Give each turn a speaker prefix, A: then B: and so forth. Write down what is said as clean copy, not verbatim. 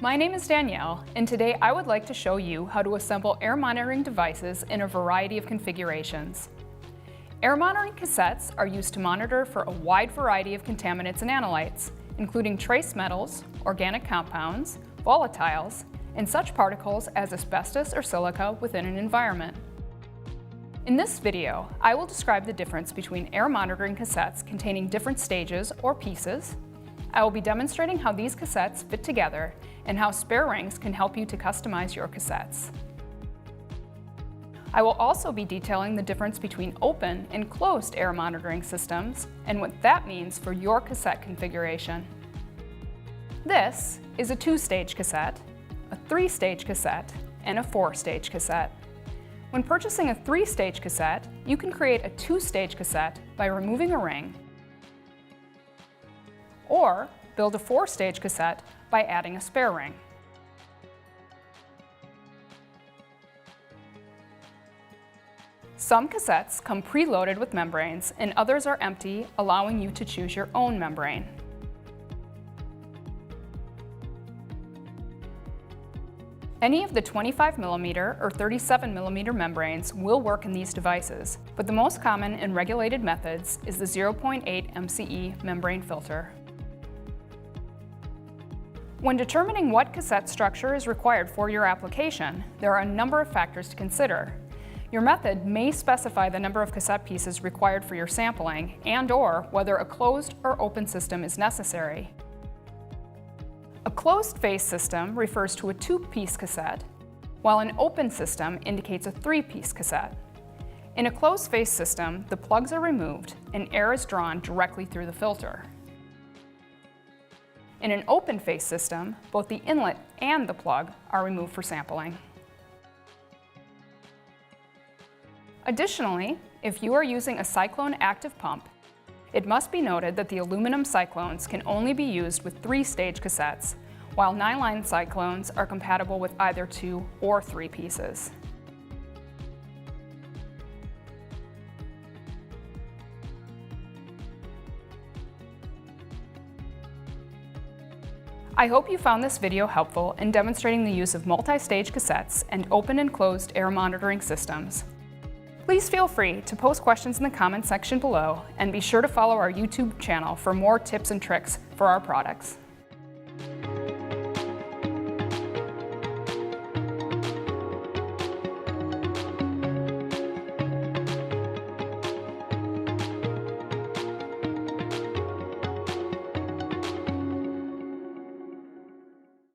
A: My name is Danielle, and today I would like to show you how to assemble air monitoring devices in a variety of configurations. Air monitoring cassettes are used to monitor for a wide variety of contaminants and analytes, including trace metals, organic compounds, volatiles, and such particles as asbestos or silica within an environment. In this video, I will describe the difference between air monitoring cassettes containing different stages or pieces. I will be demonstrating how these cassettes fit together and how spare rings can help you to customize your cassettes. I will also be detailing the difference between open and closed air monitoring systems and what that means for your cassette configuration. This is a 2-stage cassette, a 3-stage cassette, and a 4-stage cassette. When purchasing a 3-stage cassette, you can create a 2-stage cassette by removing a ring, or build a 4-stage cassette by adding a spare ring. Some cassettes come preloaded with membranes and others are empty, allowing you to choose your own membrane. Any of the 25mm or 37mm membranes will work in these devices, but the most common and regulated methods is the 0.8 MCE membrane filter. When determining what cassette structure is required for your application, there are a number of factors to consider. Your method may specify the number of cassette pieces required for your sampling and/or whether a closed or open system is necessary. A closed-face system refers to a 2-piece cassette, while an open system indicates a 3-piece cassette. In a closed-face system, the plugs are removed and air is drawn directly through the filter. In an open-face system, both the inlet and the plug are removed for sampling. Additionally, if you are using a Cyclone active pump, it must be noted that the aluminum Cyclones can only be used with 3-stage cassettes, while nylon Cyclones are compatible with either 2 or 3 pieces. I hope you found this video helpful in demonstrating the use of multi-stage cassettes and open and closed air monitoring systems. Please feel free to post questions in the comments section below and be sure to follow our YouTube channel for more tips and tricks for our products.